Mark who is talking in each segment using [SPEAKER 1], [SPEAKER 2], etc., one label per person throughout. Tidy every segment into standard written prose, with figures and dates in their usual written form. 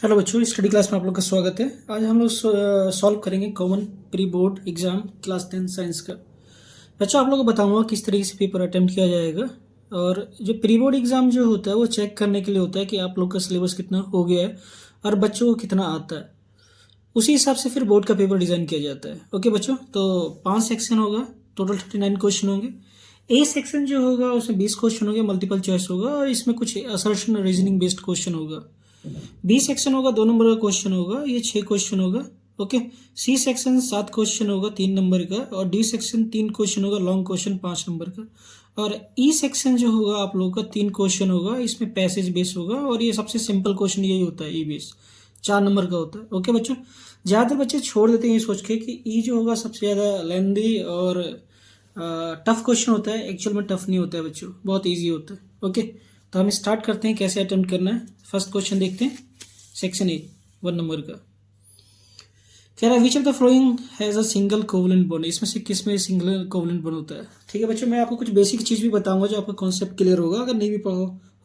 [SPEAKER 1] Hello बच्चों, study class में आप लोग का स्वागत है। आज हम लोग सॉल्व करेंगे common pre board exam class 10 science का। बच्चों, आप लोगों को बताऊंगा किस तरीके से पेपर अटेम्प्ट किया जाएगा। और जो प्री बोर्ड एग्जाम जो होता है वो चेक करने के लिए होता है कि आप लोग का सिलेबस कितना हो गया है और बच्चों को कितना आता है। उसी हिसाब से फिर बोर्ड का पेपर डिज़ाइन किया जाता है। ओके बच्चों, तो 5 सेक्शन होगा, टोटल 39 क्वेश्चन होंगे। ए सेक्शन जो होगा उसमें 20 क्वेश्चन होंगे, मल्टीपल चॉइस होगा और इसमें कुछ असर्शन रीजनिंग बेस्ड क्वेश्चन होगा। बी सेक्शन होगा 2 नंबर का क्वेश्चन होगा, ये 6 क्वेश्चन होगा। ओके। सी सेक्शन 7 क्वेश्चन होगा 3 नंबर का, और डी सेक्शन 3 क्वेश्चन होगा, लॉन्ग क्वेश्चन 5 नंबर का। और ई सेक्शन जो होगा आप लोगों का 3 क्वेश्चन होगा, इसमें पैसेज बेस होगा और ये सबसे सिंपल क्वेश्चन यही होता है। ई बेस 4 नंबर का होता है। ओके बच्चों, ज़्यादातर बच्चे छोड़ देते हैं ये सोच के कि ई जो होगा सबसे ज़्यादा लेंदी और टफ क्वेश्चन होता है। एक्चुअल में टफ नहीं होता है बच्चों, बहुत ईजी होता है। ओके, तो हम स्टार्ट करते हैं कैसे अटेम्प्ट करना है। फर्स्ट क्वेश्चन देखते हैं, सेक्शन ए 1 नंबर का। कह रहा है विच of the flowing has a single covalent bond. इसमें से किस में सिंगल कोवलेंट बॉन्ड होता है। ठीक है बच्चों, मैं आपको कुछ बेसिक चीज़ भी बताऊंगा जो आपका कॉन्सेप्ट क्लियर होगा। अगर नहीं भी पढ़ा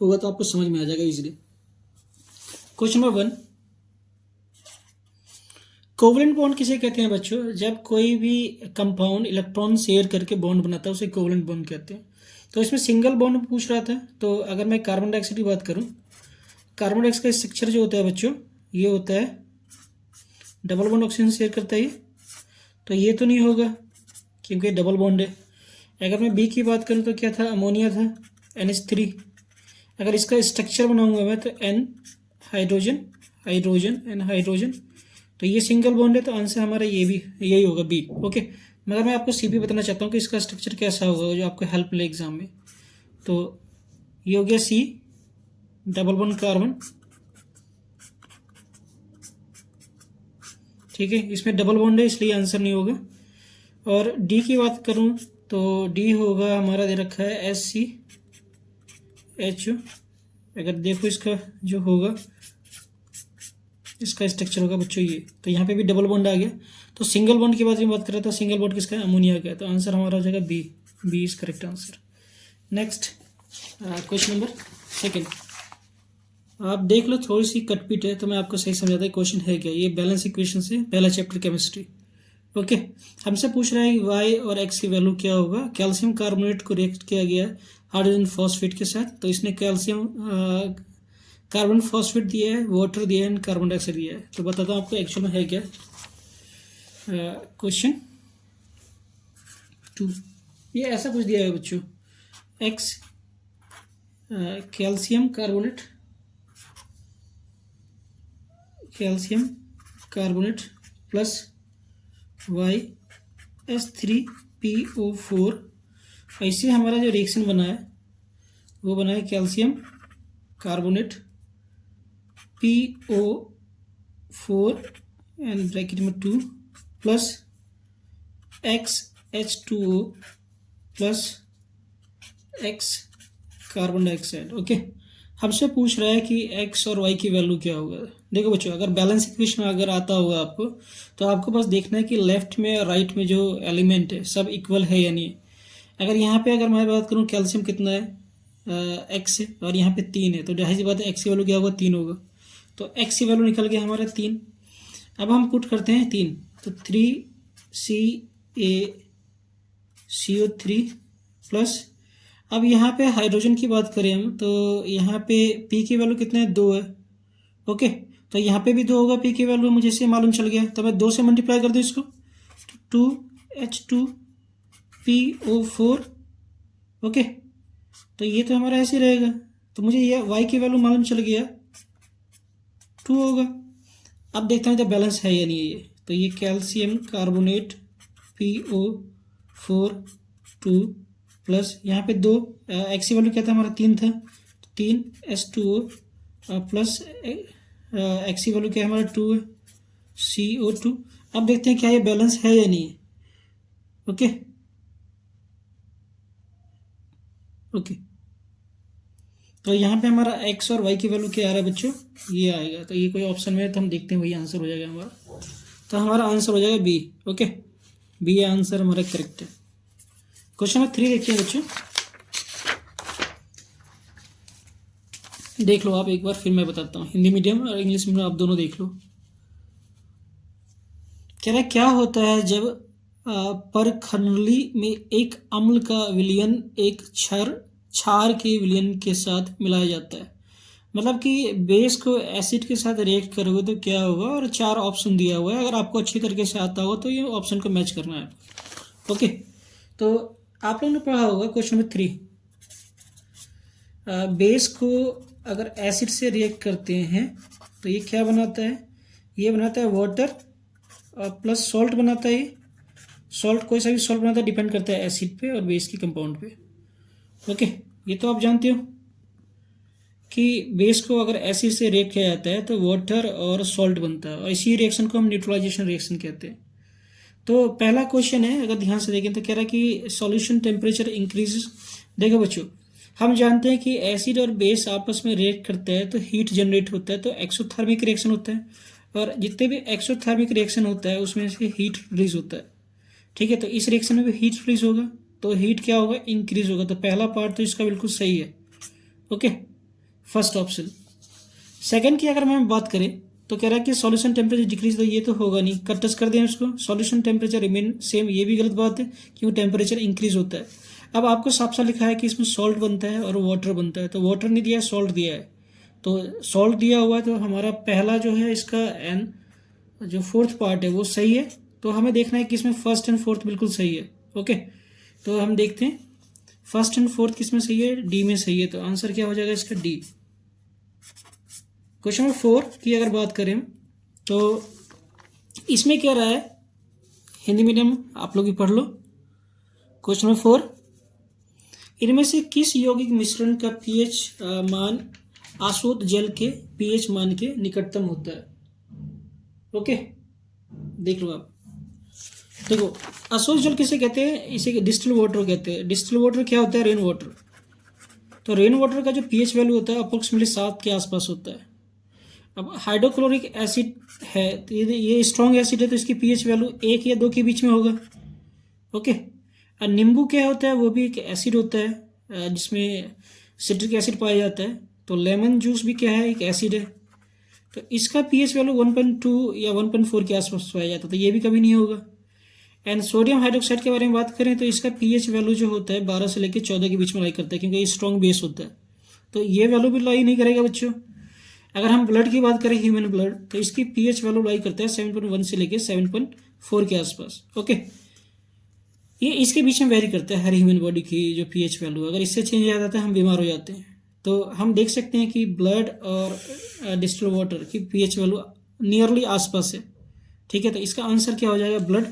[SPEAKER 1] होगा तो आपको समझ में आ जाएगा easily. Question number 1, covalent bond किसे कहते हैं बच्चों। जब कोई भी कंपाउंड इलेक्ट्रॉन शेयर करके बॉन्ड बनाता है उसे कोवलेंट बॉन्ड कहते हैं। तो इसमें सिंगल बॉन्ड पूछ रहा था। तो अगर मैं कार्बन डाइऑक्साइड की बात करूं, कार्बन डाइऑक्साइड का स्ट्रक्चर जो होता है बच्चों, ये होता है डबल बॉन्ड ऑक्सीजन शेयर करता है ये। तो ये तो नहीं होगा क्योंकि डबल बॉन्ड है। अगर मैं बी की बात करूं तो क्या था, अमोनिया था, NH3। अगर इसका स्ट्रक्चर बनाऊंगा मैं तो N hydrogen hydrogen N hydrogen, तो ये सिंगल बॉन्ड है। तो आंसर हमारा ये भी यही होगा, बी। ओके, मगर मैं आपको सी भी बताना चाहता हूँ कि इसका स्ट्रक्चर कैसा होगा जो आपको हेल्प मिले एग्जाम में। तो ये हो गया सी, डबल बॉन्ड कार्बन। ठीक है, इसमें डबल बॉन्ड है इसलिए आंसर नहीं होगा। और डी की बात करूं तो डी होगा हमारा दे रखा है SCH। अगर देखो इसका जो होगा, इसका स्ट्रक्चर होगा बच्चों ये, तो यहाँ पे भी डबल बॉन्ड आ गया। तो सिंगल बॉन्ड की बात में बात कर रहा था, सिंगल बॉन्ड किसका है, अमोनिया का है। तो आंसर हमारा हो जाएगा B, B is correct answer. Next question number 2। आप देख लो, थोड़ी सी कटपिट है तो मैं आपको सही समझाता हूँ क्वेश्चन है क्या। ये बैलेंस इक्वेशन से पहला चैप्टर केमिस्ट्री। ओके, हमसे पूछ रहा है वाई और एक्स की वैल्यू क्या होगा। कैल्शियम कार्बोनेट को रिएक्ट किया गया है हाइड्रोजन फॉस्फेट के साथ। तो इसने कैल्शियम कार्बन फॉस्फेट दिया है, वाटर दिया है, कार्बन डाइऑक्साइड दिया है। तो बताता हूँ आपको एक्चुअल में है क्या। क्वेश्चन 2, ये ऐसा कुछ दिया है बच्चों, X calcium carbonate, calcium carbonate plus Y H3PO4। ऐसे हमारा जो रिएक्शन बना है वो बना है calcium carbonate PO4 and bracket में 2 plus XH2O plus X carbon dioxide. Okay, हमसे पूछ रहा है कि एक्स और वाई की वैल्यू क्या होगा। देखो बच्चों, अगर बैलेंस इक्वेशन अगर आता होगा आपको तो आपको बस देखना है कि लेफ्ट में और राइट में जो एलिमेंट है सब इक्वल है या नहीं। अगर यहाँ पे अगर मैं बात करूँ कैल्शियम कितना है, एक्स है, और यहाँ पे 3 है, तो जाहिर सी बात है एक्स की वैल्यू क्या होगा, 3 होगा। तो एक्स की वैल्यू निकल गया हमारा 3। अब हम पुट करते हैं 3, तो 3CaCO3 प्लस, अब यहाँ पे हाइड्रोजन की बात करें हम तो यहाँ पे P की वैल्यू कितना है, 2 है। ओके, तो यहाँ पे भी 2 होगा P की वैल्यू, मुझे से मालूम चल गया। तो मैं 2 से मल्टीप्लाई कर दूँ इसको, 2H2PO4। ओके, तो ये तो हमारा ऐसे रहेगा। तो मुझे ये Y की वैल्यू मालूम चल गया, 2 होगा। अब देखते हैं जब बैलेंस है या नहीं है ये। तो ये कैल्शियम कार्बोनेट PO4 2 प्लस यहाँ पे 2, एक्स की वैल्यू क्या था हमारा, 3 था, 3 H2O प्लस एक्स की वैल्यू क्या है हमारा, 2 है, CO2। अब देखते हैं क्या ये बैलेंस है या नहीं है। ओके ओके, तो यहाँ पे हमारा एक्स और वाई की वैल्यू क्या आ रहा है बच्चों, ये आएगा। तो ये कोई ऑप्शन में है तो हम देखते हैं वही आंसर हो जाएगा हमारा। तो हमारा आंसर हो जाएगा बी। ओके, बी आंसर हमारा करेक्ट है। क्वेश्चन नंबर 3 देखते हैं बच्चों। देख लो आप एक बार, फिर मैं बताता हूँ। हिंदी मीडियम और इंग्लिश मीडियम आप दोनों देख लो। कह रहा है क्या होता है जब परखंडली में एक अम्ल का विलयन एक क्षार के विलयन के साथ मिलाया जाता है। मतलब कि बेस को एसिड के साथ रिएक्ट करोगे तो क्या होगा, और 4 ऑप्शन दिया हुआ है। अगर आपको अच्छी तरीके से आता हो तो ये ऑप्शन को मैच करना है। ओके, तो आप लोगों ने पढ़ा होगा क्वेश्चन नंबर 3, बेस को अगर एसिड से रिएक्ट करते हैं तो ये क्या बनाता है, ये बनाता है वाटर प्लस सॉल्ट बनाता है। सॉल्ट कोई सा भी सॉल्ट बनाता है, डिपेंड करता है एसिड पे और बेस की कंपाउंड पे। ओके, ये तो आप जानते हो कि बेस को अगर एसिड से रिएक्ट किया जाता है तो वाटर और सॉल्ट बनता है, और इसी रिएक्शन को हम न्यूट्रलाइजेशन रिएक्शन कहते हैं। तो पहला क्वेश्चन है, अगर ध्यान से देखें तो कह रहा है कि सॉल्यूशन टेम्परेचर इंक्रीजेस। देखो बच्चों, हम जानते हैं कि एसिड और बेस आपस में रिएक्ट करते हैं तो हीट जनरेट होता है, तो एक्सोथर्मिक रिएक्शन होता है, और जितने भी एक्सोथर्मिक रिएक्शन होता है उसमें से हीट रिलीज होता है। ठीक है, तो इस रिएक्शन में भी हीट रिलीज होगा, तो हीट क्या होगा, इंक्रीज होगा। तो पहला पार्ट तो इसका बिल्कुल सही है। Okay, first option. सेकंड की अगर हम बात करें तो कह रहा है कि सॉल्यूशन टेम्परेचर डिक्रीज, तो ये तो होगा नहीं, कट कर दें इसको। सॉल्यूशन टेम्परेचर रिमेन सेम, ये भी गलत बात है क्योंकि टेम्परेचर इंक्रीज होता है। अब आपको साफ साफ लिखा है कि इसमें सॉल्ट बनता है और वाटर बनता है, तो वाटर नहीं दिया है, सॉल्ट दिया है। तो सॉल्ट दिया हुआ है, तो हमारा पहला जो है इसका एन जो फोर्थ पार्ट है वो सही है। तो हमें देखना है कि इसमें फर्स्ट एंड फोर्थ बिल्कुल सही है। ओके, तो हम देखते हैं फर्स्ट एंड फोर्थ किस में सही है, डी में सही है। तो आंसर क्या हो जाएगा इसका, डी। क्वेश्चन नंबर 4 की अगर बात करें तो इसमें क्या रहा है, हिंदी मीडियम आप लोग भी पढ़ लो। क्वेश्चन नंबर 4, इनमें से किस यौगिक मिश्रण का पीएच मान आशुद्ध जल के पीएच मान के निकटतम होता है। ओके, देख लो आप। देखो, अशुद्ध जल किसे कहते हैं, इसे डिस्टिल वाटर कहते हैं। डिस्टिल वाटर क्या होता है, रेन वाटर। तो रेन वाटर का जो पीएच वैल्यू होता है अप्रोक्सीमेटली 7 के आसपास होता है। अब हाइड्रोक्लोरिक एसिड है, तो ये स्ट्रॉन्ग एसिड है, तो इसकी पीएच वैल्यू 1 या 2 के बीच में होगा। ओके, और नींबू क्या होता है, वो भी एक एसिड होता है जिसमें सिट्रिक एसिड पाया जाता है। तो लेमन जूस भी क्या है, एक एसिड है, तो इसका पीएच वैल्यू 1.2 या 1.4 के आसपास पाया जाता है, तो ये भी कभी नहीं होगा। एंड सोडियम हाइड्रोक्साइड के बारे में बात करें तो इसका पीएच वैल्यू जो होता है 12 से लेकर 14 के बीच में लाई करता है, क्योंकि ये स्ट्रॉन्ग बेस होता है, तो ये वैल्यू भी लाई नहीं करेगा बच्चों। अगर हम ब्लड की बात करें, ह्यूमन ब्लड, तो इसकी पीएच वैल्यू लाई करता है 7.1 से लेकर 7.4 के आसपास। ओके, ये इसके बीच में वेरी करता है हर ह्यूमन बॉडी की जो पीएच वैल्यू, अगर इससे चेंज आ जाता है हम बीमार हो जाते हैं। तो हम देख सकते हैं कि ब्लड और डिस्टिल वाटर की पीएच वैल्यू नियरली आसपास है। ठीक है, तो इसका आंसर क्या हो जाएगा, ब्लड।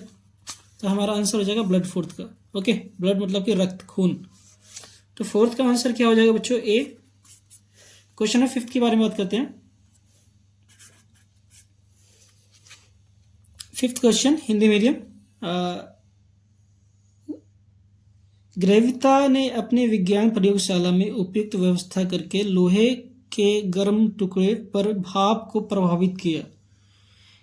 [SPEAKER 1] तो हमारा आंसर हो जाएगा ब्लड फोर्थ का। ओके, ब्लड मतलब कि रक्त, खून। तो फोर्थ का आंसर क्या हो जाएगा बच्चों, ए। क्वेश्चन नंबर 5 के बारे में बात करते हैं। 5th question, Hindi medium. ग्रेविता ने अपने विज्ञान प्रयोगशाला में उपयुक्त व्यवस्था करके लोहे के गर्म टुकड़े पर भाप को प्रभावित किया।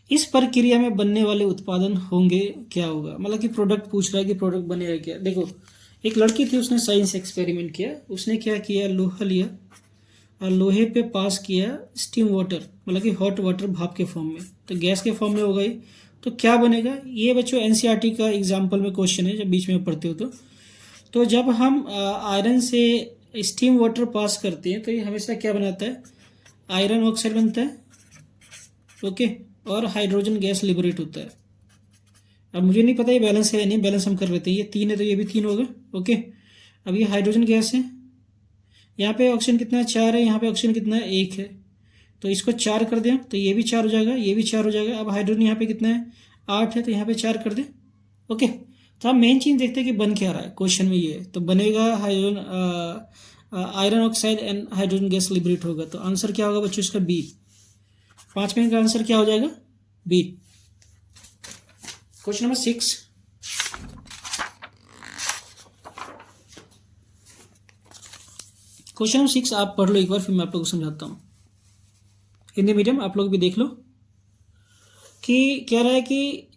[SPEAKER 1] इस प्रक्रिया में बनने वाले उत्पादन होंगे क्या होगा, मतलब कि प्रोडक्ट पूछ रहा है कि प्रोडक्ट बनेगा क्या। देखो, एक लड़की थी, उसने साइंस एक्सपेरिमेंट किया। उसने क्या किया, लोहा लिया और लोहे पे पास किया स्टीम वाटर, मतलब कि हॉट वाटर भाप के फॉर्म में, तो गैस के फॉर्म में हो गई। तो क्या बनेगा, ये बच्चों एनसीईआरटी का एग्जाम्पल में क्वेश्चन है, जब बीच में पढ़ते हो तो जब हम आयरन से स्टीम वाटर पास करते हैं तो ये हमेशा क्या बनाता है, आयरन ऑक्साइड बनता है। ओके, और हाइड्रोजन गैस लिबरेट होता है। अब मुझे नहीं पता ये बैलेंस है या नहीं, बैलेंस हम कर लेते हैं। ये 3 है तो ये भी 3 होगा। ओके, अब ये हाइड्रोजन गैस है, यहाँ पे ऑक्सीजन कितना है, 4 है, यहाँ पे ऑक्सीजन कितना है, 1 है, तो इसको 4 कर दें तो ये भी 4 हो जाएगा, ये भी 4 हो जाएगा। अब हाइड्रोजन यहाँ पे कितना है, 8 है, तो यहाँ पे 4 कर दें। ओके, तो हम मेन चीज़ देखते हैं कि बन क्या रहा है क्वेश्चन में, ये तो बनेगा hydrogen iron oxide and hydrogen gas liberate होगा। तो आंसर क्या होगा बच्चों इसका, बी। 5वें का आंसर क्या हो जाएगा, B. Question number 6, question number 6 आप पढ़ लो एक बार, फिर मैं आप लोग को समझाता हूँ। हिंदी मीडियम आप लोग भी देख लो कि कह रहा है कि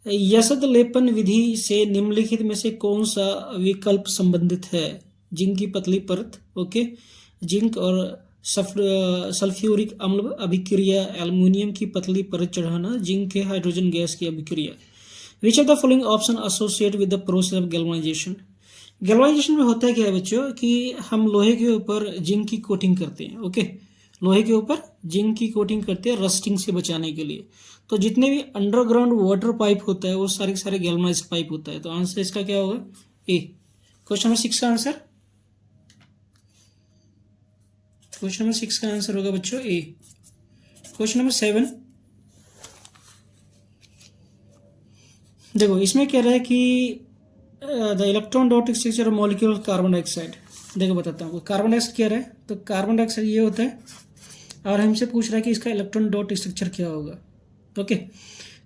[SPEAKER 1] यसद लेपन विधि से निम्नलिखित में से कौन सा विकल्प संबंधित है। जिंक की पतली परत, ओके, जिंक और सल्फ्यूरिक अम्ल अभिक्रिया, एल्युमिनियम की पतली परत चढ़ाना, जिंक के हाइड्रोजन गैस की अभिक्रिया। विच of the following option associate with the process of galvanisation. Galvanisation में होता है क्या है बच्चों कि हम लोहे के ऊपर जिंक की कोटिंग करते हैं। ओके, लोहे के ऊपर जिंक की कोटिंग करते हैं रस्टिंग से बचाने के लिए। तो जितने भी अंडरग्राउंड वाटर पाइप होता है वो सारे के सारे गैल्वेनाइज्ड पाइप होता है। तो आंसर इसका क्या होगा? ए। क्वेश्चन नंबर 6 का आंसर, क्वेश्चन नंबर 6 का आंसर होगा बच्चों ए। क्वेश्चन नंबर 7, देखो इसमें कह रहा है कि the electron dot structure molecule of carbon dioxide. देखो बताता हूँ, कार्बन डाइऑक्साइड क्या रहा है, तो कार्बन डाइऑक्साइड ये होता है और हमसे पूछ रहा है कि इसका इलेक्ट्रॉन डॉट स्ट्रक्चर क्या होगा। ओके,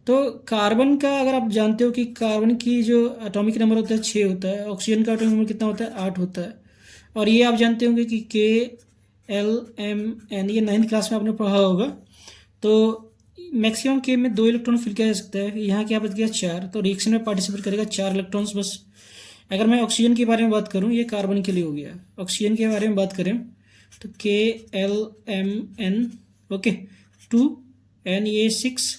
[SPEAKER 1] तो कार्बन का अगर आप जानते हो कि कार्बन की जो एटॉमिक नंबर होता है 6 होता है, ऑक्सीजन का एटॉमिक नंबर कितना होता है 8 होता है। और ये आप जानते होंगे कि KLMN, ये 9th क्लास में आपने पढ़ा होगा। तो मैक्सिमम के में 2 इलेक्ट्रॉन फिल किया जा सकता है, यहाँ क्या बच गया 4। तो रिएक्शन में पार्टिसिपेट करेगा 4 इलेक्ट्रॉन्स बस। अगर मैं ऑक्सीजन के बारे में बात करूँ, ये कार्बन के लिए हो गया। ऑक्सीजन के बारे में बात करें तो KLMN, ओके 2N, ये 6।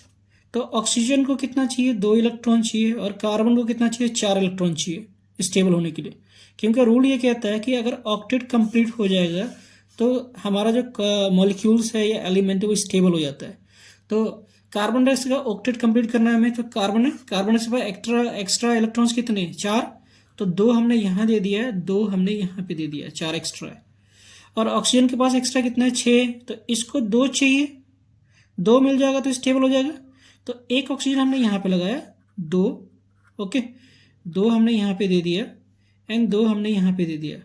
[SPEAKER 1] तो ऑक्सीजन को कितना चाहिए? 2 इलेक्ट्रॉन चाहिए। और कार्बन को कितना चाहिए? 4 इलेक्ट्रॉन चाहिए स्टेबल होने के लिए। क्योंकि रूल ये कहता है कि अगर ऑक्टेट कंप्लीट हो जाएगा तो हमारा जो मॉलिक्यूल्स है या एलिमेंट है वो स्टेबल हो जाता है। तो कार्बन डाइऑक्साइड का ऑक्टेट कंप्लीट करना है हमें, तो कार्बन डाइऑक्साइड पर एक्स्ट्रा इलेक्ट्रॉन्स कितने? 4। तो 2 हमने यहाँ दे दिया है, 2 हमने यहाँ पे दे दिया है, 4 एक्स्ट्रा है। और ऑक्सीजन के पास एक्स्ट्रा कितना है? 6। तो इसको 2 चाहिए, 2 मिल जाएगा तो स्टेबल हो जाएगा। तो एक ऑक्सीजन हमने यहाँ पे लगाया 2, ओके 2 हमने यहाँ पे दे दिया एंड 2 हमने यहाँ पे दे दिया।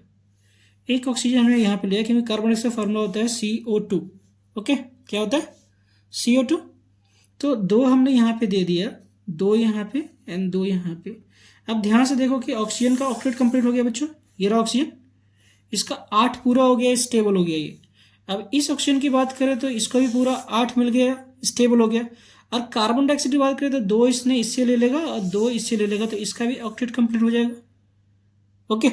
[SPEAKER 1] एक ऑक्सीजन हमने यहाँ पे लिया क्योंकि कार्बन डाइऑक्साइड का फार्मूला होता है CO2। ओके, क्या होता है? CO2। तो 2 हमने यहाँ पे दे दिया, 2 यहाँ पे एंड 2 यहाँ पे। अब ध्यान से देखो कि ऑक्सीजन का ऑक्टेट कंप्लीट हो गया बच्चों, ये रहा ऑक्सीजन, इसका 8 पूरा हो गया, स्टेबल हो गया ये। अब इस ऑक्सीजन की बात करें तो इसको भी पूरा 8 मिल गया, स्टेबल हो गया। और कार्बन डाइऑक्साइड की बात करें तो 2 इसने इससे ले लेगा और 2 इससे ले लेगा, तो इसका भी ऑक्टेट कंप्लीट हो जाएगा। ओके,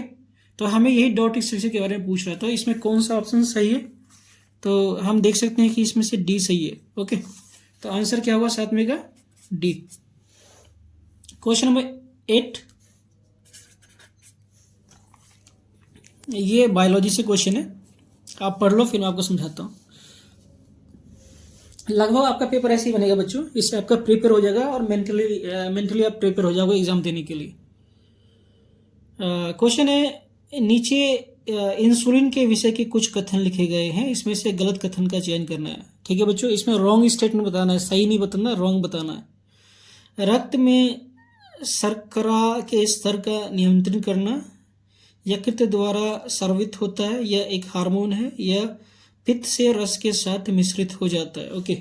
[SPEAKER 1] तो हमें यही डॉट स्ट्रक्चर के बारे में पूछ रहा था। इसमें कौन सा ऑप्शन सही है? तो हम देख सकते हैं कि इसमें से डी सही है। ओके, तो आंसर क्या होगा 7वें का? डी। क्वेश्चन नंबर 8, ये बायोलॉजी से क्वेश्चन है, आप पढ़ लो फिर मैं आपको समझाता हूँ। लगभग आपका पेपर ऐसे ही बनेगा बच्चों, इससे आपका प्रिपेयर हो जाएगा और मेंटली आप प्रिपेयर हो जाओगे एग्जाम देने के लिए। क्वेश्चन है, नीचे इंसुलिन के विषय के कुछ कथन लिखे गए हैं, इसमें से गलत कथन का चयन करना है। ठीक है बच्चों, इसमें रॉन्ग स्टेटमेंट बताना है, सही नहीं बताना, रॉन्ग बताना है। रक्त में शर्करा के स्तर का नियंत्रण करना यकृत द्वारा स्रावित होता है, यह एक हार्मोन है, यह पित्त से रस के साथ मिश्रित हो जाता है। Okay,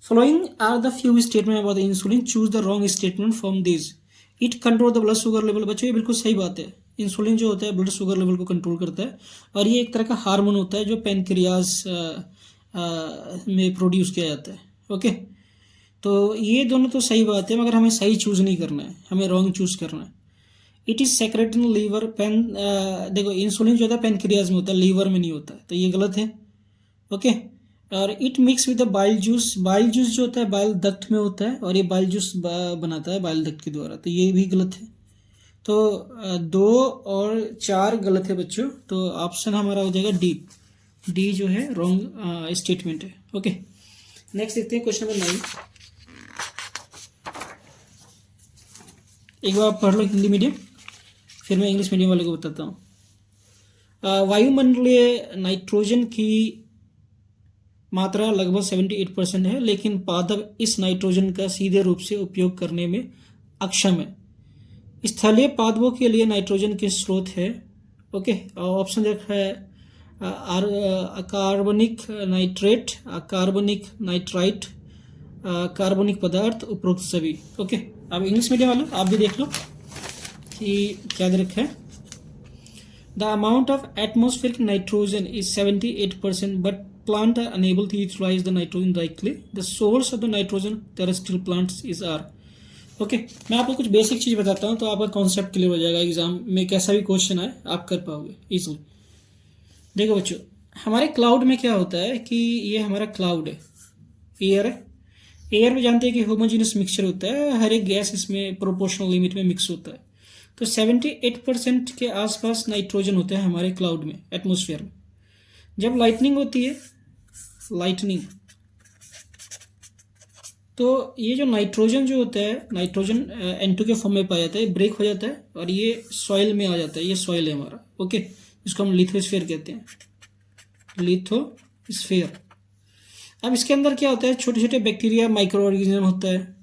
[SPEAKER 1] following are the few statement about the insulin, choose the wrong statement from this. It control the blood sugar level. बच्चों ये बिल्कुल सही बात है, इंसुलिन जो होता है ब्लड शुगर लेवल को कंट्रोल करता है और ये एक तरह का हार्मोन होता है जो पैनक्रियाज में प्रोड्यूस किया जाता है। ओके, तो ये दोनों तो सही बात है, मगर हमें सही चूज नहीं करना है, हमें रॉन्ग चूज करना है। It is secreted in liver, देखो इंसुलिन जो होता है पैनक्रियाज में होता है, लीवर में नहीं होता है, तो ये गलत है। ओके, और it mix with the bile juice. Bile juice जो होता है बाइल डक्ट में होता है और ये बाइल जूस बनाता है बाइल डक्ट के द्वारा, तो ये भी गलत है। तो 2 और 4 गलत है बच्चों, तो ऑप्शन हमारा हो जाएगा डी। डी जो है रॉन्ग स्टेटमेंट है। ओके, नेक्स्ट देखते हैं क्वेश्चन नंबर 9। एक बार पढ़ लो हिंदी मीडियम, फिर मैं इंग्लिश मीडियम वाले को बताता हूँ। वायुमंडलीय नाइट्रोजन की मात्रा लगभग 78% है, लेकिन पादप इस नाइट्रोजन का सीधे रूप से उपयोग करने में अक्षम है। स्थलीय पादपों के लिए नाइट्रोजन के स्रोत है। ओके, ऑप्शन देखा है कार्बनिक नाइट्रेट, कार्बनिक नाइट्राइट, कार्बनिक पदार्थ, उपरोक्त सभी। ओके, अब इंग्लिश मीडियम वालों आप भी देख लो कि क्या दे रखा है। The amount of atmospheric nitrogen is 78%, but plant are unable to utilize the nitrogen directly. The source of the nitrogen terrestrial plants is are. Okay, मैं आपको कुछ बेसिक चीज़ बताता हूँ तो आपका कॉन्सेप्ट क्लियर हो जाएगा, एग्जाम में कैसा भी क्वेश्चन आए आप कर पाओगे इजीली। देखो बच्चों, हमारे क्लाउड में क्या होता है कि ये हमारा क्लाउड है, एयर है। एयर में जानते हैं कि होमोजीनियस मिक्सचर होता है, हर एक गैस इसमें प्रोपोर्शनल लिमिट में मिक्स होता है। तो 78% के आसपास नाइट्रोजन होता है हमारे क्लाउड में, एटमॉस्फेयर में। जब लाइटनिंग होती है, लाइटनिंग, तो ये जो नाइट्रोजन जो होता है, नाइट्रोजन N2 के फॉर्म में पाया जाता है, ब्रेक हो जाता है और ये सॉइल में आ जाता है। ये सॉइल है हमारा, ओके, इसको हम लिथोस्फीयर कहते हैं, लिथोस्फीयर। अब इसके अंदर क्या होता है, छोटे छोटे बैक्टीरिया, माइक्रो ऑर्गेनिज्म होता है।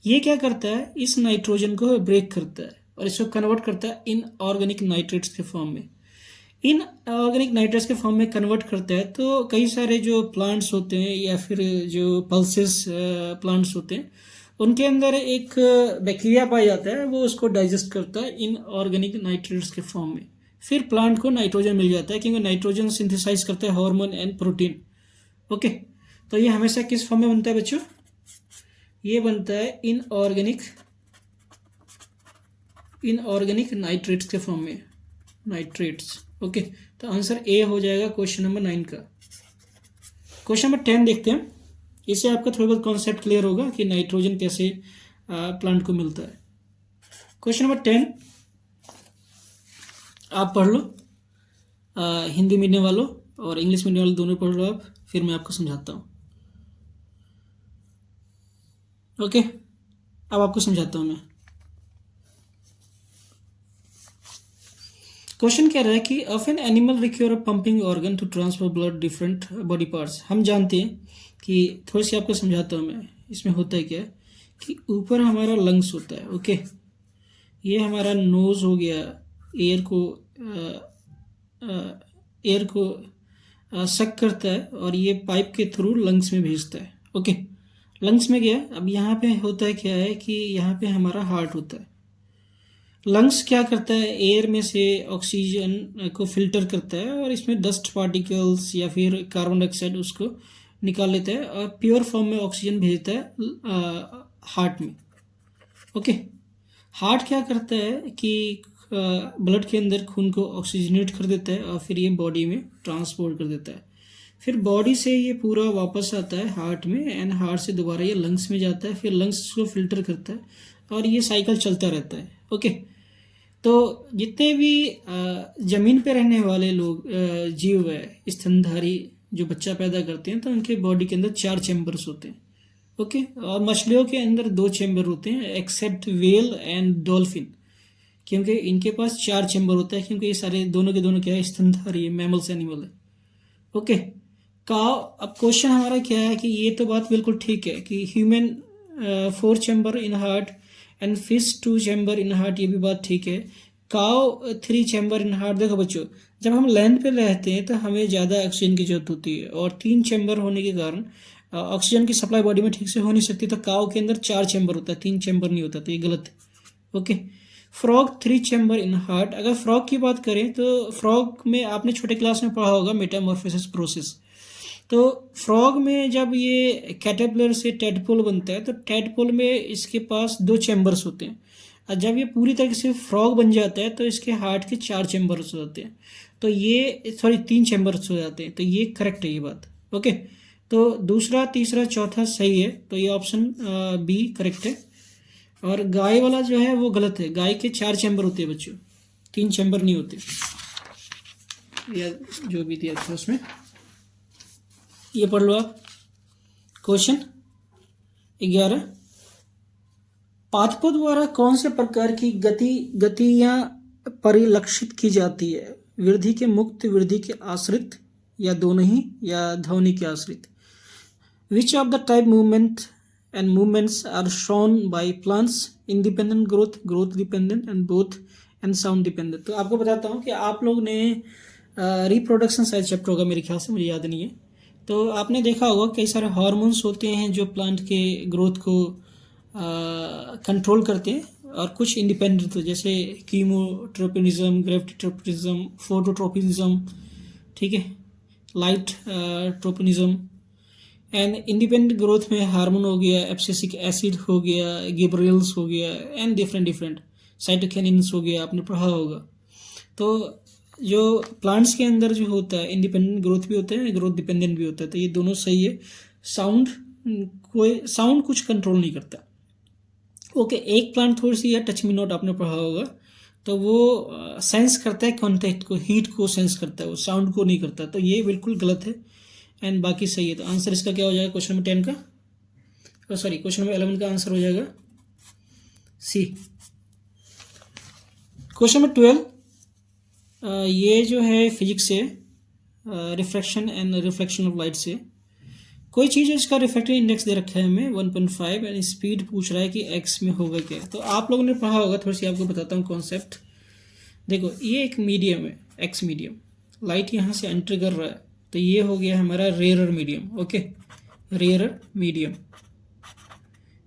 [SPEAKER 1] ये क्या करता है, इस नाइट्रोजन को ब्रेक करता है और इसको कन्वर्ट करता है इन ऑर्गेनिक नाइट्रेट्स के फॉर्म में। इन ऑर्गेनिक नाइट्रेट्स के फॉर्म में कन्वर्ट करता है तो कई सारे जो प्लांट्स होते हैं या फिर जो पल्सेस प्लांट्स होते हैं, उनके अंदर एक बैक्टीरिया पाया जाता है, वो उसको डाइजेस्ट करता है इन ऑर्गेनिक नाइट्रेट्स के फॉर्म में। फिर प्लांट को नाइट्रोजन मिल जाता है, क्योंकि नाइट्रोजन सिंथेसाइज करता है हार्मोन एंड प्रोटीन, ओके। तो ये हमेशा किस फॉर्म में बनता है बच्चों, ये बनता है इनऑर्गेनिक नाइट्रेट्स के फॉर्म में, नाइट्रेट्स, ओके। तो आंसर ए हो जाएगा क्वेश्चन नंबर 9 का। क्वेश्चन नंबर 10 देखते हैं, इससे आपका थोड़ा बहुत कॉन्सेप्ट क्लियर होगा कि नाइट्रोजन कैसे प्लांट को मिलता है। क्वेश्चन नंबर 10 आप पढ़ लो, हिंदी मीडियम वालों और इंग्लिश मीडियम वालों दोनों पढ़ लो आप, फिर मैं आपको समझाता हूँ, ओके। अब आपको समझाता हूँ मैं। क्वेश्चन कह रहा है कि of an animal require a pumping organ to transfer blood different body parts. हम जानते हैं कि, थोड़ी सी आपको समझाता हूँ मैं, इसमें होता है क्या कि ऊपर हमारा लंग्स होता है, ओके, ये हमारा नोज हो गया, एयर को सक करता है और ये पाइप के थ्रू लंग्स में भेजता है, ओके। लंग्स में गया, अब यहाँ पे होता है क्या है कि यहाँ पे हमारा हार्ट होता है। लंग्स क्या करता है, एयर में से ऑक्सीजन को फिल्टर करता है और इसमें डस्ट पार्टिकल्स या फिर कार्बन डाइऑक्साइड उसको निकाल लेता है और प्योर फॉर्म में ऑक्सीजन भेजता है हार्ट में, ओके। हार्ट क्या करता है कि ब्लड के अंदर खून को ऑक्सीजनेट कर देता है और फिर ये बॉडी में ट्रांसपोर्ट कर देता है। फिर बॉडी से ये पूरा वापस आता है हार्ट में, एंड हार्ट से दोबारा ये लंग्स में जाता है, फिर लंग्स को फिल्टर करता है और ये साइकिल चलता रहता है, ओके। तो जितने भी ज़मीन पे रहने वाले लोग जीव है, स्तनधारी जो बच्चा पैदा करते हैं, तो उनके बॉडी के अंदर 4 चैम्बर्स होते हैं, ओके। और मछलियों के अंदर 2 चैम्बर होते हैं, एक्सेप्ट वेल एंड डॉल्फिन, क्योंकि इनके पास 4 चैम्बर होता है, क्योंकि ये सारे दोनों के दोनों क्या है, स्तनधारी मैमल्स एनिमल है, ओके। काव, अब क्वेश्चन हमारा क्या है कि ये तो बात बिल्कुल ठीक है कि human 4 chamber in heart and fish 2 chamber in heart, ये भी बात ठीक है। काव 3 चैम्बर इन हार्ट। देखो बच्चों, जब हम लैंड पे रहते हैं तो हमें ज़्यादा ऑक्सीजन की जरूरत होती है और 3 चैम्बर होने के कारण ऑक्सीजन की सप्लाई बॉडी में ठीक से हो नहीं सकती, तो काव के अंदर 4 चैम्बर होता है, 3 चैम्बर नहीं होता, तो ये गलत है, okay. Frog 3 chamber in heart. अगर फ्रॉग की बात करें तो फ्रॉग में आपने छोटे क्लास में पढ़ा होगा मेटामॉर्फोसिस प्रोसेस। तो फ्रॉग में जब ये कैटरपिलर से टेडपोल बनता है, तो टेडपोल में इसके पास 2 चैम्बर्स होते हैं, और जब ये पूरी तरीके से फ्रॉग बन जाता है तो इसके हार्ट के 4 चैम्बर्स हो जाते हैं, तो ये 3 चैम्बर्स हो जाते हैं, तो ये करेक्ट है ये बात, ओके। तो दूसरा, तीसरा, चौथा सही है, तो ये ऑप्शन बी करेक्ट है। और गाय वाला जो है वो गलत है, गाय के 4 चैम्बर होते हैं बच्चों, 3 चैम्बर नहीं होते, या जो भी दिया था उसमें। ये पढ़ लो आप। क्वेश्चन 11, पादपों द्वारा कौन से प्रकार की गतियां परिलक्षित की जाती है, वृद्धि के मुक्त, वृद्धि के आश्रित, या दोनों ही, या ध्वनि के आश्रित। Which of the type movement and movements are shown by plants, independent growth, growth dependent, and both, and sound dependent. तो आपको बताता हूँ कि आप लोग ने रिप्रोडक्शन शायद चैप्टर होगा मेरे ख्याल से, मुझे याद नहीं है, तो आपने देखा होगा कई सारे हार्मोन्स होते हैं जो प्लांट के ग्रोथ को कंट्रोल करते हैं, और कुछ इंडिपेंडेंट, जैसे कीमोट्रोपिनिज्म, ग्रेविटिट्रोपिनिज्म, फोटोट्रोपिनिज्म, ठीक है, लाइट ट्रोपिनिज्म। एंड इंडिपेंडेंट ग्रोथ में हार्मोन हो गया, एब्सिसिक एसिड हो गया, गिबरेल्स हो गया, एंड डिफरेंट साइटोकिनिन्स हो गया, आपने पढ़ा होगा। तो जो प्लांट्स के अंदर जो होता है इंडिपेंडेंट ग्रोथ भी होता है, ग्रोथ डिपेंडेंट भी होता है, तो ये दोनों सही है। साउंड, कोई साउंड कुछ कंट्रोल नहीं करता। ओके, एक प्लांट थोड़ी सी या टच मी नॉट आपने पढ़ा होगा, तो वो सेंस करता है कॉन्टेक्ट को, हीट को सेंस करता है, वो साउंड को नहीं करता, तो ये बिल्कुल गलत है। एंड बाकी सही है। तो आंसर इसका क्या हो जाएगा क्वेश्चन नंबर 10 का, सॉरी क्वेश्चन नंबर 11 का आंसर हो जाएगा सी। क्वेश्चन नंबर 12, ये जो है फिजिक्स से, refraction and reflection of light से। कोई चीज़ है, इसका रिफ्रैक्टिव इंडेक्स दे रखा है हमें 1.5 एंड स्पीड पूछ रहा है कि एक्स में होगा क्या। तो आप लोगों ने पढ़ा होगा, थोड़ी सी आपको बताता हूँ कॉन्सेप्ट। देखो, ये एक मीडियम है, एक्स मीडियम, लाइट यहाँ से एंटर कर रहा है, तो ये हो गया हमारा rarer medium. Okay, rarer medium.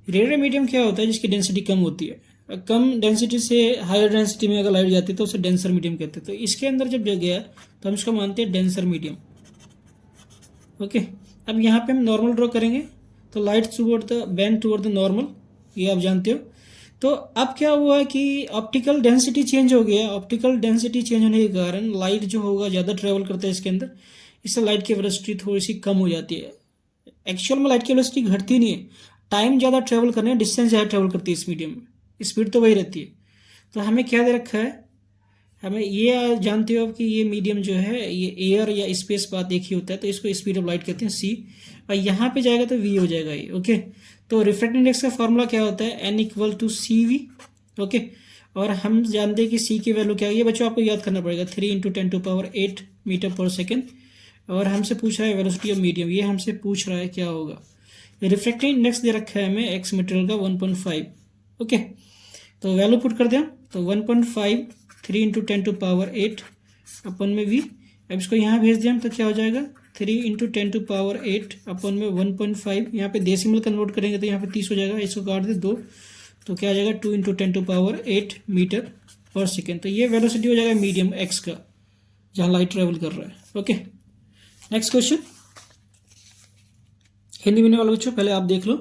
[SPEAKER 1] Rarer medium क्या होता है? जिसकी डेंसिटी कम होती है। कम डेंसिटी से हायर डेंसिटी में अगर लाइट जाती है तो उसे डेंसर मीडियम कहते हैं। तो इसके अंदर जब गया तो हम इसको मानते हैं डेंसर मीडियम। ओके, अब यहाँ पे हम नॉर्मल ड्रॉ करेंगे, तो light toward the bend toward the normal, ये आप जानते हो। तो अब क्या हुआ कि ऑप्टिकल डेंसिटी चेंज हो गया। ऑप्टिकल डेंसिटी चेंज होने के कारण लाइट जो होगा ज़्यादा ट्रेवल करता है इसके अंदर, इससे लाइट की वेलोसिटी थोड़ी सी कम हो जाती है। एक्चुअल में लाइट की वेलोसिटी घटती नहीं है, टाइम ज़्यादा ट्रेवल करने, डिस्टेंस ज़्यादा ट्रेवल करती है इस मीडियम में, स्पीड तो वही रहती है। तो हमें क्या दे रखा है, हमें ये जानते हो कि ये मीडियम जो है ये एयर या स्पेस बात एक ही होता है, तो इसको स्पीड ऑफ लाइट कहते हैं सी। और यहाँ पे जाएगा तो वी हो जाएगा ये। ओके, तो रिफ्रैक्टिव इंडेक्स का फॉर्मूला क्या होता है? N equal to C V. Okay, और हम जानते हैं कि सी की वैल्यू क्या है, ये बच्चों आपको याद करना पड़ेगा, 3 × 10⁸ मीटर पर सेकेंड। और हमसे पूछ रहा है वेलोसिटी ऑफ मीडियम, ये हमसे पूछ रहा है क्या होगा। रिफ्रैक्टिव इंडेक्स दे रखा है हमें एक्स मटेरियल का 1.5। ओके, तो वैल्यू पुट कर दें, तो 1.5 3 × 10⁸ अपन में वी। अब इसको यहाँ भेज दिया तो क्या हो जाएगा, 3 × 10⁸ अपन में 1.5। यहाँ पे डेसिमल कन्वर्ट करेंगे तो यहाँ पे 30 हो जाएगा, इसको काट दे 2, तो क्या आ जाएगा 2 × 10⁸ मीटर पर सेकेंड। तो ये वेलोसिटी हो जाएगा मीडियम एक्स का, जहाँ लाइट ट्रेवल कर रहा है। Okay, next question. हिंदी में वाले बच्चों पहले आप देख लो।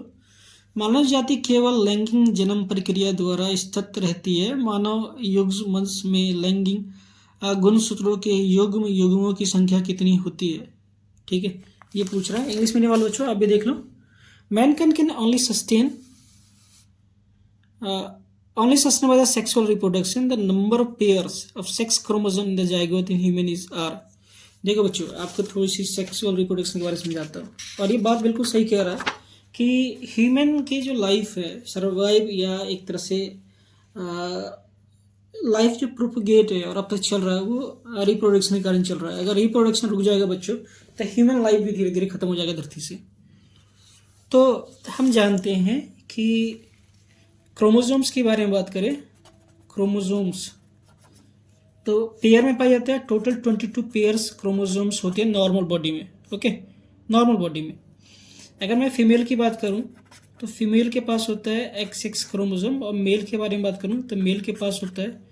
[SPEAKER 1] मानव जाति केवल लैंगिक जन्म प्रक्रिया द्वारा स्थित रहती है। मानव युग्मवंश में लैंगिक गुणसूत्रों के युग्मों की संख्या कितनी होती है? ठीक है, ये पूछ रहा है। इंग्लिश मीडियम वाले बच्चों आप भी देख लो। Mankind can only sustain by the sexual reproduction. The number of pairs of sex chromosome in the zygote in human is r. देखो बच्चों, आपको थोड़ी सी सेक्सुअल रिप्रोडक्शन के बारे में समझाता हूँ। और ये बात बिल्कुल सही कह रहा है कि ह्यूमन की जो लाइफ है, सर्वाइव या एक तरह से लाइफ जो प्रोपगेट है और अब तक चल रहा है, वो रिप्रोडक्शन के कारण चल रहा है। अगर रिप्रोडक्शन रुक जाएगा बच्चों, तो ह्यूमन लाइफ भी धीरे धीरे खत्म हो जाएगा धरती से। तो हम जानते हैं कि क्रोमोसोम्स के बारे में बात करें, क्रोमोसोम्स तो पेयर में पाए जाते हैं। टोटल 22 पेयर्स क्रोमोसोम्स होते हैं नॉर्मल बॉडी में। ओके, नॉर्मल बॉडी में। अगर मैं फीमेल की बात करूं तो फीमेल के पास होता है XX क्रोमोसोम, और मेल के बारे में बात करूं तो मेल के पास होता है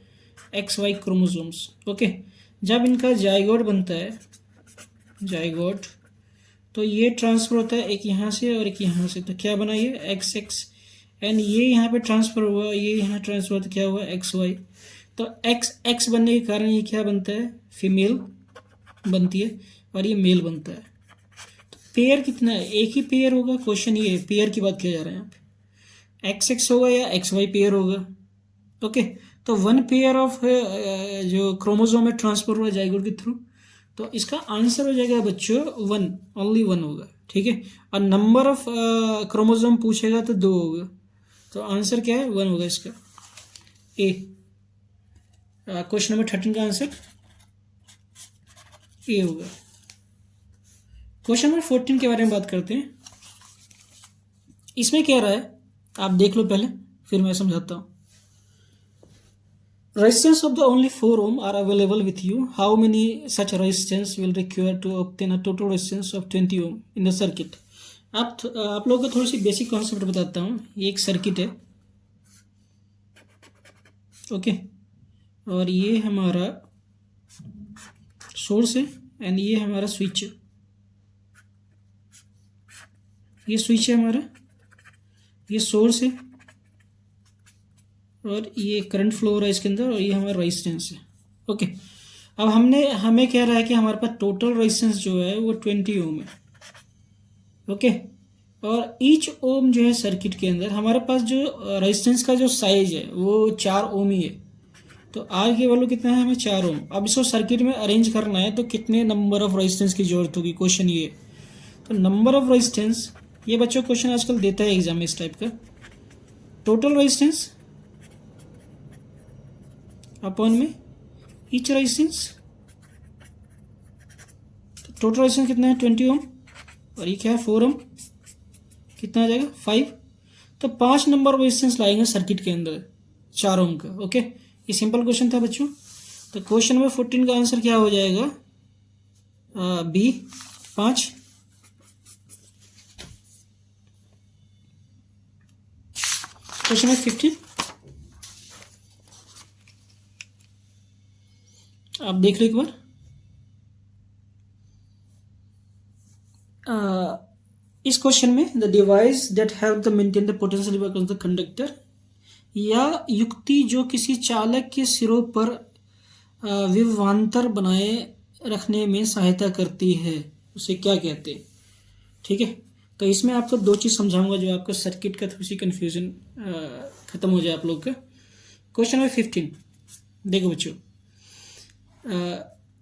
[SPEAKER 1] XY क्रोमोसोम्स। ओके, जब इनका जाइगोट बनता है, जाइगोट, तो ये ट्रांसफर होता है एक यहाँ से और एक यहाँ से, तो क्या बना ये XX, एंड ये यहाँ पे ट्रांसफर हुआ, ये यहाँ ट्रांसफर होता, क्या हुआ XY। तो XX बनने के कारण ये क्या बनता है, फीमेल बनती है, और ये मेल बनता है। तो पेयर कितना है, एक ही पेयर होगा। क्वेश्चन ये है, पेयर की बात किया जा रहा है यहाँ पे, XX होगा या XY पेयर होगा। ओके, तो 1 पेयर ऑफ जो क्रोमोसोम है ट्रांसफर हुआ जाइगोट के थ्रू, तो इसका आंसर हो जाएगा बच्चों 1, ओनली 1 होगा। ठीक है, और नंबर ऑफ क्रोमोसोम पूछेगा तो 2 होगा, तो आंसर क्या है, 1 होगा इसका, ए। क्वेश्चन नंबर 13 का आंसर ए होगा। क्वेश्चन नंबर 14 के बारे में बात करते हैं। इसमें क्या रहा है आप देख लो पहले, फिर मैं समझाता हूँ। Resistance of the only 4 ohm are available with you. How many such resistance will require to obtain a total resistance of 20 ohm in the circuit? आप लोगों को थोड़ी सी बेसिक कॉन्सेप्ट बताता हूँ। ये एक सर्किट है, ओके, और ये हमारा सोर्स है, एंड ये हमारा स्विच है। ये स्विच है हमारा, ये सोर्स है, और ये करंट फ्लो हो रहा है इसके अंदर, और ये हमारा रेजिस्टेंस है। ओके, अब हमें कह रहा है कि हमारे पास टोटल रेजिस्टेंस जो है वो 20 ओम है। ओके, और ईच ओम जो है सर्किट के अंदर हमारे पास जो रेजिस्टेंस का जो साइज है वो 4 ओम ही है। तो आर की वैल्यू कितना है, हमें 4 ओम। अब इसको सर्किट में अरेंज करना है तो कितने नंबर ऑफ रेजिस्टेंस की जरूरत होगी, क्वेश्चन ये। तो नंबर ऑफ रेजिस्टेंस, ये बच्चों क्वेश्चन आजकल देता है एग्जाम में इस टाइप का। टोटल रेजिस्टेंस अपॉन में ईच रेजिस्टेंस। तो टोटल रेजिस्टेंस कितना है 20 ओम, और ये क्या है 4 ओम, कितना आ जाएगा 5। तो 5 नंबर ऑफ रेजिस्टेंस लाएंगे सर्किट के अंदर 4 ओम का। ओके, ये सिंपल क्वेश्चन था बच्चों। तो क्वेश्चन नंबर 14 का आंसर क्या हो जाएगा, बी 5। क्वेश्चन नंबर 15 आप देख लो एक बार। इस क्वेश्चन में the device that help the maintain the potential across the conductor, या युक्ति जो किसी चालक के सिरों पर विभवांतर बनाए रखने में सहायता करती है, उसे क्या कहते हैं। ठीक है, तो इसमें आपको 2 चीज़ समझाऊंगा जो आपको सर्किट का थोड़ी सी कन्फ्यूजन खत्म हो जाए आप लोग का। क्वेश्चन नंबर 15 देखो बच्चों,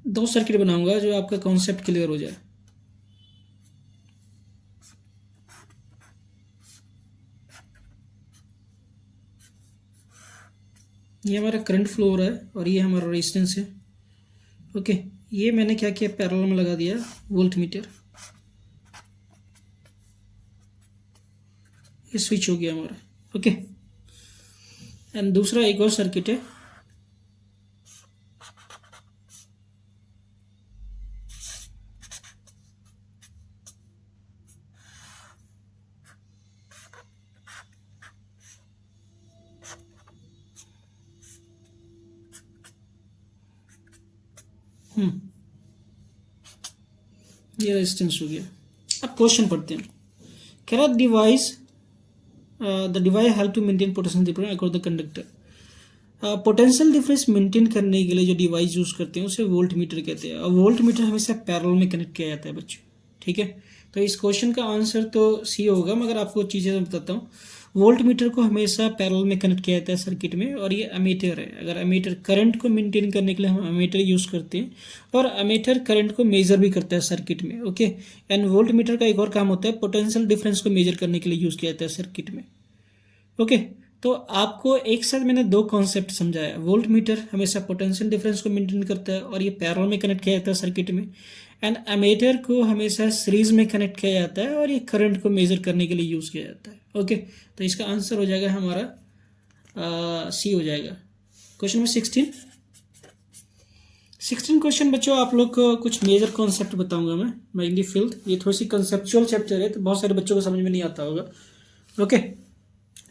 [SPEAKER 1] 2 सर्किट बनाऊंगा जो आपका कॉन्सेप्ट क्लियर हो जाए। ये हमारा करंट फ्लो हो रहा है और ये हमारा रेजिस्टेंस है। ओके, ये मैंने क्या किया, पैरेलल में लगा दिया वोल्ट मीटर। ये स्विच हो गया हमारा। ओके, एंड दूसरा एक और सर्किट है, ये रेजिस्टेंस हो गया। अब क्वेश्चन पढ़ते हैं। कह रहा device the device help to maintain potential difference across the conductor. Potential difference maintain करने के लिए जो डिवाइस यूज करते हैं उसे वोल्ट मीटर कहते हैं। और वोल्ट मीटर हमेशा पैरेलल में कनेक्ट किया जाता है बच्चों। ठीक है, तो इस क्वेश्चन का आंसर तो सी होगा, मगर आपको चीज़ें बताता हूँ। वोल्ट मीटर को हमेशा पैरेलल में कनेक्ट किया जाता है सर्किट में, और ये अमीटर है। अगर अमीटर करंट को मेंटेन करने के लिए हम अमीटर यूज़ करते हैं, और अमीटर करंट को मेजर भी करता है सर्किट में। ओके, एंड वोल्ट मीटर का एक और काम होता है, पोटेंशियल डिफरेंस को मेजर करने के लिए यूज़ किया जाता है सर्किट में। ओके, तो आपको एक साथ मैंने 2 कॉन्सेप्ट समझाया। वोल्ट मीटर हमेशा पोटेंशियल डिफरेंस को मेंटेन करता है और ये पैरेलल में कनेक्ट किया जाता है सर्किट में, एंड अमीटर को हमेशा सीरीज में कनेक्ट किया जाता है और ये करंट को मेजर करने के लिए यूज़ किया जाता है। ओके, तो इसका आंसर हो जाएगा हमारा सी हो जाएगा। क्वेश्चन नंबर 16 क्वेश्चन बच्चों, आप लोग को कुछ मेजर कॉन्सेप्ट बताऊंगा मैं मैग्नेटिक फील्ड। ये थोड़ी सी कंसेप्चुअल चैप्टर है तो बहुत सारे बच्चों को समझ में नहीं आता होगा। ओके,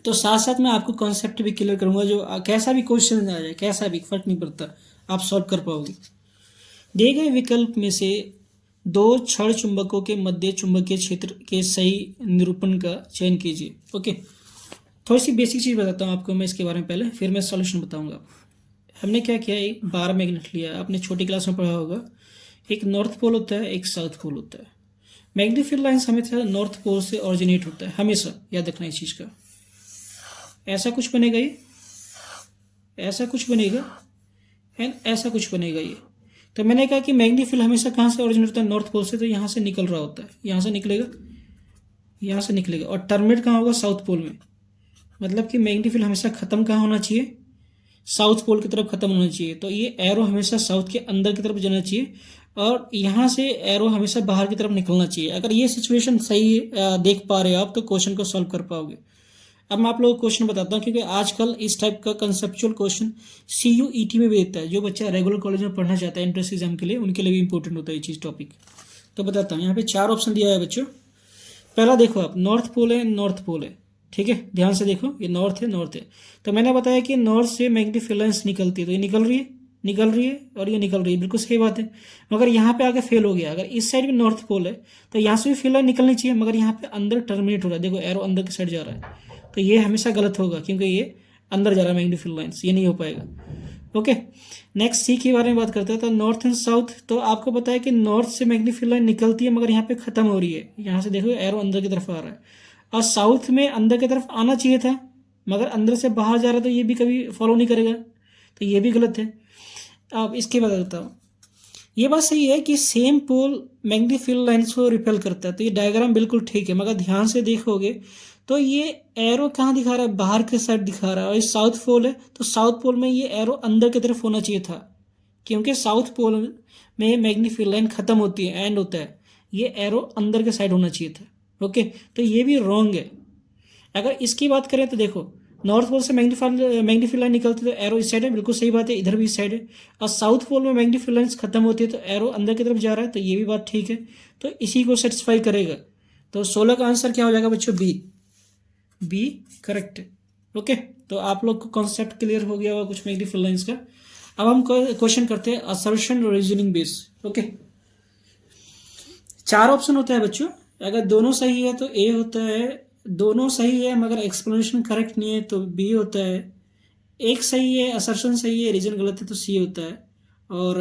[SPEAKER 1] तो साथ साथ मैं आपको कॉन्सेप्ट भी क्लियर करूंगा, जो कैसा भी क्वेश्चन आ जाए, कैसा भी फर्क नहीं पड़ता, आप सॉल्व कर पाओगे। दिए गए विकल्प में से 2 क्षण चुंबकों के मध्य चुंबकीय क्षेत्र के सही निरूपण का चयन कीजिए। ओके, थोड़ी सी बेसिक चीज़ बताता हूँ आपको मैं इसके बारे में पहले, फिर मैं सॉल्यूशन बताऊंगा। हमने क्या किया, एक बार मैग्नेट लिया, आपने छोटी क्लास में पढ़ा होगा। एक नॉर्थ पोल होता है, एक साउथ पोल होता है। मैग्नेटिक फील्ड लाइन्स हमेशा नॉर्थ पोल से ऑरिजिनेट होता है, हमेशा याद रखना इस चीज़ का। ऐसा कुछ बनेगा ये, ऐसा कुछ बनेगा, एंड ऐसा कुछ बनेगा ये। तो मैंने कहा कि मैग्नेटिक फील्ड हमेशा कहाँ से ओरिजिनेट होता है, नॉर्थ पोल से। तो यहाँ से निकल रहा होता है, यहाँ से निकलेगा, यहाँ से निकलेगा, और टर्मिनेट कहाँ होगा, साउथ पोल में। मतलब कि मैग्नेटिक फील्ड हमेशा खत्म कहाँ होना चाहिए, साउथ पोल की तरफ खत्म होना चाहिए। तो ये एरो हमेशा साउथ के अंदर की तरफ जाना चाहिए, और यहाँ से एरो हमेशा बाहर की तरफ निकलना चाहिए। अगर ये सिचुएशन सही देख पा रहे हो आप, तो क्वेश्चन को सॉल्व कर पाओगे। अब मैं आप लोगों को क्वेश्चन बताता हूँ, क्योंकि आजकल इस टाइप का कंसेप्चुअल क्वेश्चन CUET में भी देता है। जो बच्चा रेगुलर कॉलेज में पढ़ना चाहता है एंट्रेंस एग्जाम के लिए, उनके लिए भी इंपॉर्टेंट होता है ये चीज़ टॉपिक। तो बताता हूँ, यहाँ पे 4 ऑप्शन दिया है बच्चों। पहला देखो आप, नॉर्थ पोल है, नॉर्थ पोल है। ठीक है, ध्यान से देखो, ये नॉर्थ है, नॉर्थ है। तो मैंने बताया कि नॉर्थ से मैग्नेटिक फील्ड लाइन्स निकलती है, तो ये निकल रही है, निकल रही है, और ये निकल रही है, बिल्कुल सही बात है। मगर यहाँ पे आगे फेल हो गया। अगर इस साइड भी नॉर्थ पोल है तो यहाँ से भी फील्ड लाइन निकलनी चाहिए, मगर यहाँ पे अंदर टर्मिनेट हो रहा है। देखो एरो अंदर की साइड जा रहा है, तो ये हमेशा गलत होगा, क्योंकि ये अंदर जा रहा है मैग्नेटिक फील्ड लाइन्स, ये नहीं हो पाएगा। ओके, नेक्स्ट सी के बारे में बात करते हैं। तो नॉर्थ एंड साउथ, तो आपको पता है कि नॉर्थ से मैग्नीफाइंग लाइन निकलती है मगर यहाँ पे ख़त्म हो रही है, यहाँ से देखो एरो अंदर की तरफ आ रहा है, और साउथ में अंदर की तरफ आना चाहिए था मगर अंदर से बाहर जा रहा है, तो ये भी कभी फॉलो नहीं करेगा, तो ये भी गलत है। अब इसके बाद बताता हूँ, ये बात सही है कि सेम पोल मैग्नीफाइंग लाइन्स को रिपेल करता है, तो ये डायग्राम बिल्कुल ठीक है, मगर ध्यान से देखोगे तो ये एरो कहाँ दिखा रहा है, बाहर के साइड दिखा रहा है, और ये साउथ पोल है, तो साउथ पोल में ये एरो अंदर की तरफ होना चाहिए था, क्योंकि साउथ पोल में मैग्नीफाइंग लाइन खत्म होती है, एंड होता है, ये एरो अंदर के साइड होना चाहिए था। ओके, तो ये भी रॉन्ग है। अगर इसकी बात करें तो देखो, नॉर्थ पोल से मैग्नीफाइंग लाइन निकलती है तो एरो इस साइड है, बिल्कुल सही बात है, इधर भी इस साइड है, और साउथ पोल में मैग्नीफाइंग लाइन्स खत्म होती है तो एरो अंदर की तरफ जा रहा है, तो ये भी बात ठीक है, तो इसी को सेटिस्फाई करेगा। तो 16 का आंसर क्या हो जाएगा बच्चों, बी, बी करेक्ट है। ओके, तो आप लोग को कॉन्सेप्ट क्लियर हो गया होगा कुछ मैग्नीफाइंग लाइन्स का। अब हम क्वेश्चन करते हैं assertion reasoning base. Okay, 4 option होता है बच्चों, अगर दोनों सही है तो ए होता है, दोनों सही है मगर एक्सप्लेनेशन करेक्ट नहीं है तो बी होता है, एक सही है असर्शन सही है रीजन गलत है तो सी होता है, और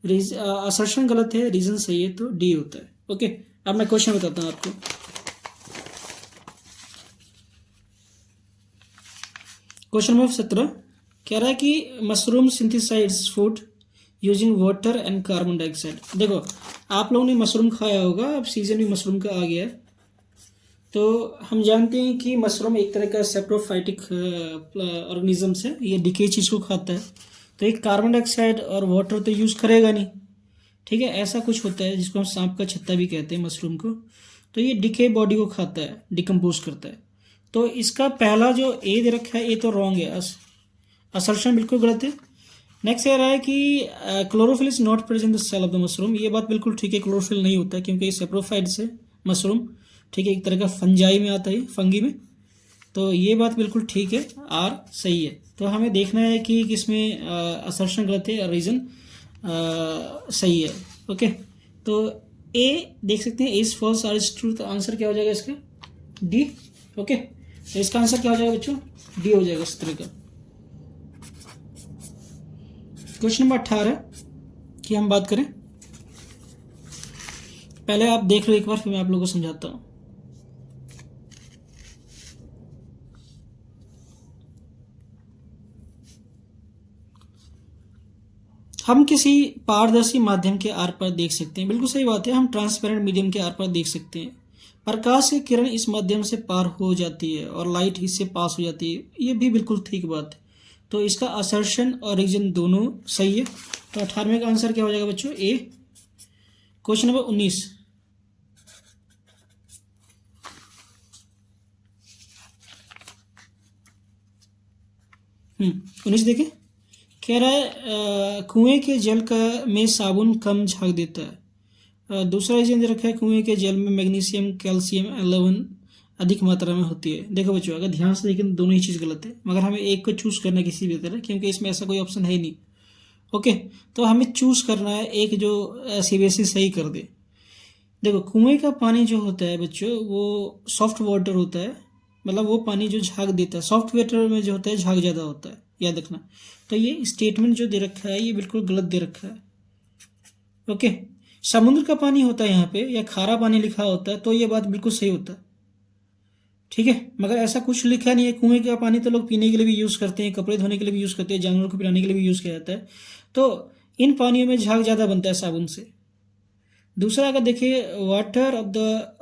[SPEAKER 1] असर्शन गलत है रीजन सही है तो डी होता है। ओके, अब मैं क्वेश्चन बताता हूँ आपको। क्वेश्चन नंबर 17 कह रहा है कि mushroom synthesized food using water and carbon dioxide. देखो, आप लोगों ने मशरूम खाया होगा, अब सीजन भी मशरूम का आ गया है, तो हम जानते हैं कि मशरूम एक तरह का सेप्रोफाइटिक ऑर्गेनिजम्स है, ये डिके चीज़ को खाता है, तो एक कार्बन डाइऑक्साइड और वाटर तो यूज़ करेगा नहीं, ठीक है, ऐसा कुछ होता है जिसको हम सांप का छत्ता भी कहते हैं मशरूम को, तो ये डिके बॉडी को खाता है, डिकम्पोज करता है, तो इसका पहला जो ए दे रखा है ये तो रॉन्ग है, असर्शन बिल्कुल गलत है। नेक्स्ट ये रहा है कि chlorophyll is not present in the cell of the mushroom, ये बात बिल्कुल ठीक है, क्लोरोफिल नहीं होता है क्योंकि ये सेप्रोफाइट्स है मशरूम, ठीक है, एक तरह का फंजाई में आता है, फंगी में, तो ये बात बिल्कुल ठीक है, आर सही है। तो हमें देखना है कि किसमें असर्शन गलत है और रीजन सही है। ओके, तो ए देख सकते हैं, is false or is true, तो आंसर क्या हो जाएगा इसका, डी। ओके, तो इसका आंसर क्या हो जाएगा बच्चों, डी हो जाएगा इस तरह का। क्वेश्चन नंबर 18 की हम बात करें, पहले आप देख लो एक बार, फिर मैं आप लोगों को समझाता हूं। हम किसी पारदर्शी माध्यम के आर पार देख सकते हैं, बिल्कुल सही बात है, हम ट्रांसपेरेंट मीडियम के आर पार देख सकते हैं, प्रकाश की किरण इस माध्यम से पार हो जाती है और लाइट इससे पास हो जाती है, ये भी बिल्कुल ठीक बात है, तो इसका असर्शन और रीजन दोनों सही है, तो 18वें का आंसर क्या हो जाएगा बच्चों, ए। क्वेश्चन नंबर 19, उन्नीस देखें, कह रहा है कुएं के जल का में साबुन कम झाग देता है, दूसरा रीजन दे रखा है कुएं के जल में मैग्नीशियम कैल्शियम लवण अधिक मात्रा में होती है। देखो बच्चों, अगर ध्यान से देखें तो दोनों ही चीज़ गलत है, मगर हमें एक को चूज करना है किसी भी तरह, क्योंकि इसमें ऐसा कोई ऑप्शन है ही नहीं। ओके, तो हमें चूज करना है एक जो सीबीएसई सही कर दे। देखो, कुएं का पानी जो होता है बच्चों वो सॉफ्ट वाटर होता है, मतलब वो पानी जो झाग देता है, सॉफ्ट वाटर में जो होता है झाग ज़्यादा होता है, याद रखना। तो ये स्टेटमेंट जो दे रखा है ये बिल्कुल गलत दे रखा है। ओके, समुद्र का पानी होता है यहाँ पे या खारा पानी लिखा होता है तो ये बात बिल्कुल सही होता है, ठीक है, मगर ऐसा कुछ लिखा नहीं है। कुएं का पानी तो लोग पीने के लिए भी यूज़ करते हैं, कपड़े धोने के लिए भी यूज़ करते हैं, जानवरों को पिलाने के लिए भी यूज़ किया जाता है, तो इन पानियों में झाग ज़्यादा बनता है साबुन से। दूसरा अगर देखिए, water of the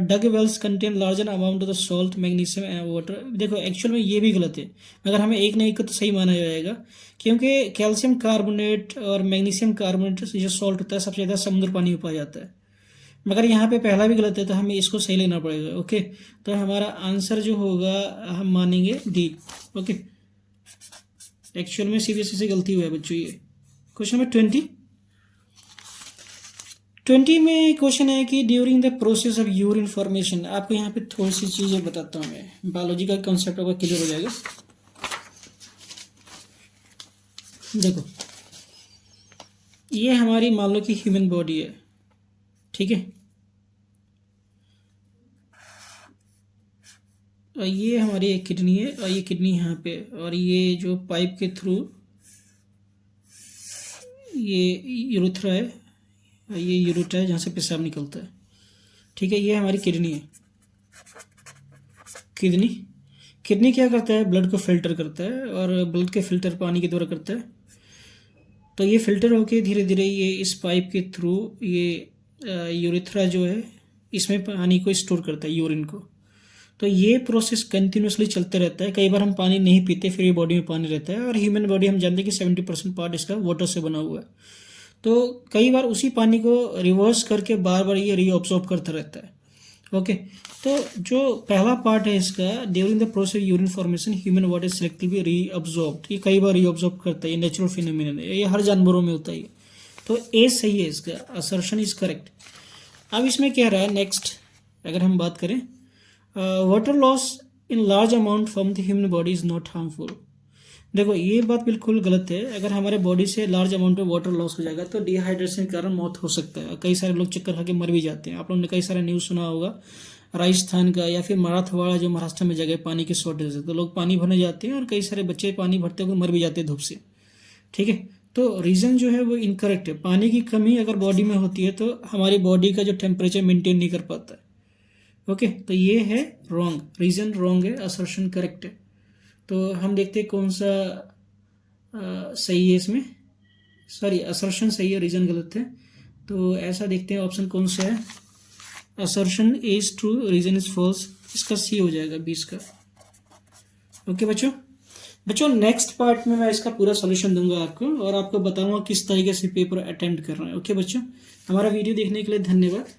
[SPEAKER 1] dug wells contain larger amount of the salt magnesium and water, देखो एक्चुअल में ये भी गलत है, मगर हमें एक ना एक को तो सही माना जाएगा, क्योंकि कैल्शियम कार्बोनेट और मैग्नीशियम कार्बोनेट जो सॉल्ट होता है सबसे ज़्यादा समुद्र पानी में पाया जाता है, मगर यहाँ पे पहला भी गलत है, तो हमें इसको सही लेना पड़ेगा। ओके, तो हमारा आंसर जो होगा हम मानेंगे डी। ओके, एक्चुअल में सीबीएसई से गलती हुआ है बच्चों ये। क्वेश्चन नंबर 20 में क्वेश्चन है कि during the process of urine formation, आपको यहाँ पे थोड़ी सी चीज़ें बताता हूँ मैं, बायोलॉजी का कॉन्सेप्ट आपका क्लियर हो जाएगा। देखो, ये हमारी मान लो कि ह्यूमन बॉडी है, ठीक है, और ये हमारी एक किडनी है और ये किडनी यहाँ पे, और ये जो पाइप के थ्रू ये यूरेथ्रा है, ये यूरेथ्रा है जहाँ से पेशाब निकलता है, ठीक है। ये हमारी किडनी है। किडनी क्या करता है, ब्लड को फिल्टर करता है, और ब्लड के फिल्टर पानी के द्वारा करता है। तो ये फिल्टर होके धीरे धीरे ये इस पाइप के थ्रू ये यूरेथ्रा जो है इसमें पानी को स्टोर करता है, यूरिन को। तो ये प्रोसेस कंटिन्यूसली चलते रहता है। कई बार हम पानी नहीं पीते, फिर ये बॉडी में पानी रहता है। और ह्यूमन बॉडी हम जानते हैं कि 70% पार्ट इसका वाटर से बना हुआ है। तो कई बार उसी पानी को रिवर्स करके बार बार ये रीअब्सॉर्ब करता रहता है। ओके, तो जो पहला पार्ट है इसका, during the process urine formation human body selectively reabsorb, ये कई बार रीअब्सॉर्ब करता है, ये नेचुरल फिनोमिनन है, ये हर जानवरों में होता है। तो ए सही है इसका, असर्शन इज करेक्ट। अब इसमें क्या रहा है नेक्स्ट, अगर हम बात करें, water loss in large amount from the human body is not harmful. देखो ये बात बिल्कुल गलत है। अगर हमारे बॉडी से लार्ज अमाउंट में वाटर लॉस हो जाएगा तो डिहाइड्रेशन के कारण मौत हो सकता है। कई सारे लोग चक्कर खा के मर भी जाते हैं। आप लोगों ने कई सारा न्यूज़ सुना होगा राजस्थान का, या फिर मराठवाड़ा जो महाराष्ट्र में जगह पानी की शॉर्टेज है, तो लोग पानी भरने जाते हैं और कई सारे बच्चे पानी भरते हुए मर भी जाते हैं धूप से, ठीक है। तो रीज़न जो है वो इनकरेक्ट है। पानी की कमी अगर बॉडी में होती है तो हमारी बॉडी का जो टेम्परेचर मेंटेन नहीं कर पाता है। ओके, तो ये है रॉन्ग, रीज़न रॉन्ग है, असर्शन करेक्ट है। तो हम देखते हैं कौन सा सही है इसमें। सॉरी, असर्शन सही है, रीज़न गलत है। तो ऐसा देखते हैं ऑप्शन कौन सा है। Assertion is true, reason is false. इसका सी हो जाएगा 20 का। ओके बच्चों नेक्स्ट पार्ट में मैं इसका पूरा सॉल्यूशन दूंगा आपको, और आपको बताऊंगा किस तरीके से पेपर अटेम्प्ट कर रहे हैं। ओके बच्चों, हमारा वीडियो देखने के लिए धन्यवाद।